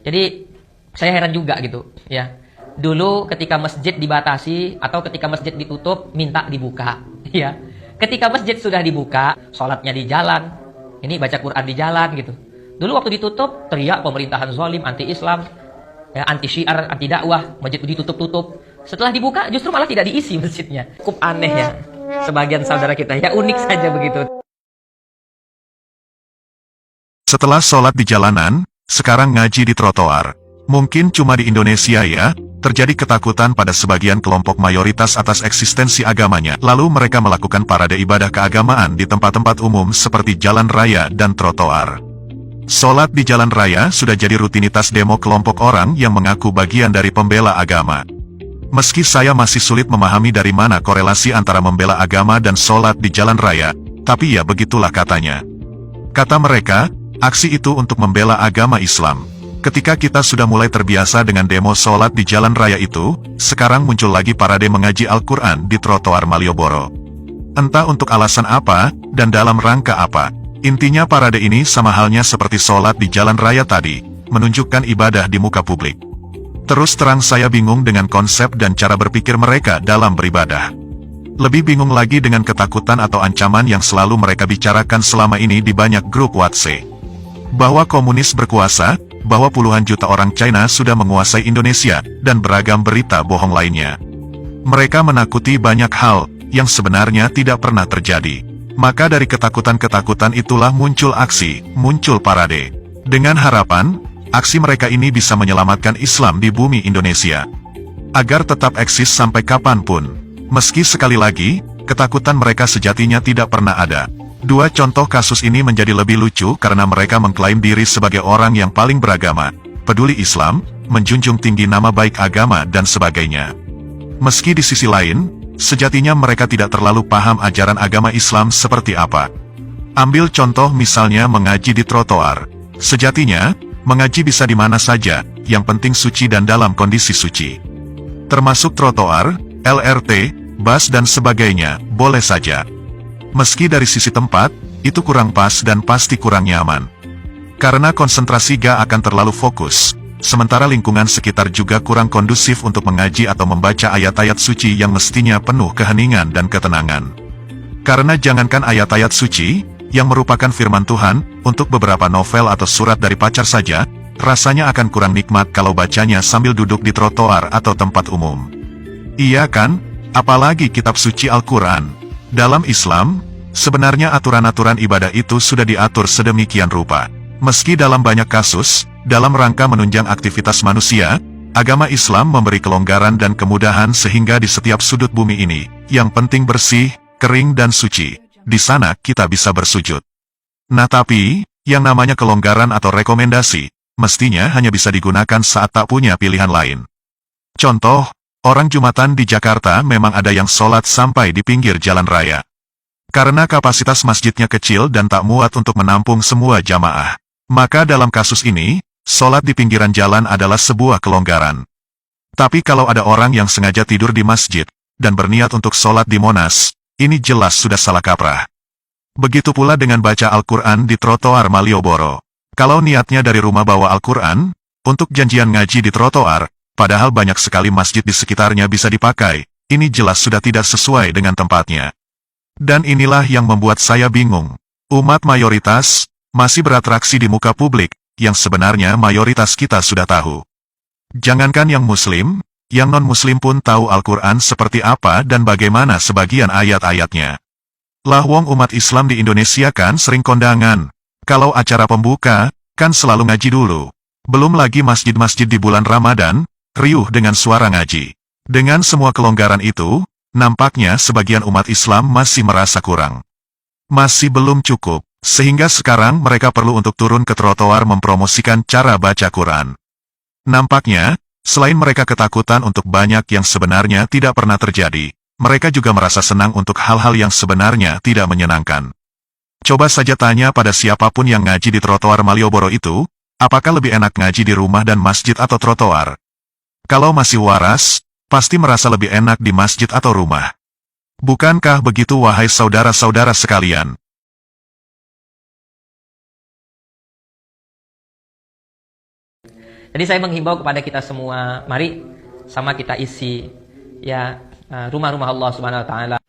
Jadi saya heran juga gitu ya. Dulu ketika masjid dibatasi atau ketika masjid ditutup minta dibuka ya. Ketika masjid sudah dibuka, sholatnya di jalan, ini baca Quran di jalan gitu. Dulu waktu ditutup teriak pemerintahan zalim, anti Islam, ya, anti syiar, anti dakwah, masjid ditutup-tutup. Setelah dibuka justru malah tidak diisi masjidnya. Cukup aneh ya. Sebagian saudara kita ya, unik saja begitu. Setelah sholat di jalanan, sekarang ngaji di trotoar. Mungkin cuma di Indonesia ya, terjadi ketakutan pada sebagian kelompok mayoritas atas eksistensi agamanya. Lalu mereka melakukan parade ibadah keagamaan di tempat-tempat umum seperti jalan raya dan trotoar. Sholat di jalan raya sudah jadi rutinitas demo kelompok orang yang mengaku bagian dari pembela agama. Meski saya masih sulit memahami dari mana korelasi antara membela agama dan sholat di jalan raya, tapi ya begitulah katanya. Kata mereka, aksi itu untuk membela agama Islam. Ketika kita sudah mulai terbiasa dengan demo sholat di jalan raya itu, sekarang muncul lagi parade mengaji Al-Quran di trotoar Malioboro. Entah untuk alasan apa, dan dalam rangka apa. Intinya parade ini sama halnya seperti sholat di jalan raya tadi, menunjukkan ibadah di muka publik. Terus terang saya bingung dengan konsep dan cara berpikir mereka dalam beribadah. Lebih bingung lagi dengan ketakutan atau ancaman yang selalu mereka bicarakan selama ini di banyak grup WhatsApp. Bahwa komunis berkuasa, bahwa puluhan juta orang China sudah menguasai Indonesia, dan beragam berita bohong lainnya. Mereka menakuti banyak hal, yang sebenarnya tidak pernah terjadi. Maka dari ketakutan-ketakutan itulah muncul aksi, muncul parade. Dengan harapan, aksi mereka ini bisa menyelamatkan Islam di bumi Indonesia. Agar tetap eksis sampai kapanpun. Meski sekali lagi, ketakutan mereka sejatinya tidak pernah ada. Dua contoh kasus ini menjadi lebih lucu karena mereka mengklaim diri sebagai orang yang paling beragama, peduli Islam, menjunjung tinggi nama baik agama dan sebagainya. Meski di sisi lain, sejatinya mereka tidak terlalu paham ajaran agama Islam seperti apa. Ambil contoh misalnya mengaji di trotoar. Sejatinya, mengaji bisa di mana saja, yang penting suci dan dalam kondisi suci. Termasuk trotoar, LRT, bus dan sebagainya, boleh saja. Meski dari sisi tempat, itu kurang pas dan pasti kurang nyaman. Karena konsentrasi gak akan terlalu fokus, sementara lingkungan sekitar juga kurang kondusif untuk mengaji atau membaca ayat-ayat suci yang mestinya penuh keheningan dan ketenangan. Karena jangankan ayat-ayat suci, yang merupakan firman Tuhan, untuk beberapa novel atau surat dari pacar saja, rasanya akan kurang nikmat kalau bacanya sambil duduk di trotoar atau tempat umum. Iya kan? Apalagi kitab suci Al-Quran. Dalam Islam, sebenarnya aturan-aturan ibadah itu sudah diatur sedemikian rupa. Meski dalam banyak kasus, dalam rangka menunjang aktivitas manusia, agama Islam memberi kelonggaran dan kemudahan sehingga di setiap sudut bumi ini, yang penting bersih, kering dan suci. Di sana kita bisa bersujud. Nah tapi, yang namanya kelonggaran atau rekomendasi, mestinya hanya bisa digunakan saat tak punya pilihan lain. Contoh, orang Jumatan di Jakarta memang ada yang sholat sampai di pinggir jalan raya. Karena kapasitas masjidnya kecil dan tak muat untuk menampung semua jamaah. Maka dalam kasus ini, sholat di pinggiran jalan adalah sebuah kelonggaran. Tapi kalau ada orang yang sengaja tidur di masjid, dan berniat untuk sholat di Monas, ini jelas sudah salah kaprah. Begitu pula dengan baca Al-Quran di trotoar Malioboro. Kalau niatnya dari rumah bawa Al-Quran, untuk janjian ngaji di trotoar, padahal banyak sekali masjid di sekitarnya bisa dipakai, ini jelas sudah tidak sesuai dengan tempatnya. Dan inilah yang membuat saya bingung. Umat mayoritas, masih beratraksi di muka publik, yang sebenarnya mayoritas kita sudah tahu. Jangankan yang muslim, yang non-muslim pun tahu Al-Quran seperti apa dan bagaimana sebagian ayat-ayatnya. Lah wong umat Islam di Indonesia kan sering kondangan. Kalau acara pembuka, kan selalu ngaji dulu. Belum lagi masjid-masjid di bulan Ramadan, riuh dengan suara ngaji. Dengan semua kelonggaran itu, nampaknya sebagian umat Islam masih merasa kurang. Masih belum cukup, sehingga sekarang mereka perlu untuk turun ke trotoar mempromosikan cara baca Quran. Nampaknya, selain mereka ketakutan untuk banyak yang sebenarnya tidak pernah terjadi, mereka juga merasa senang untuk hal-hal yang sebenarnya tidak menyenangkan. Coba saja tanya pada siapapun yang ngaji di trotoar Malioboro itu, apakah lebih enak ngaji di rumah dan masjid atau trotoar? Kalau masih waras, pasti merasa lebih enak di masjid atau rumah. Bukankah begitu wahai saudara-saudara sekalian? Jadi saya menghimbau kepada kita semua, mari sama kita isi ya rumah-rumah Allah Subhanahu wa taala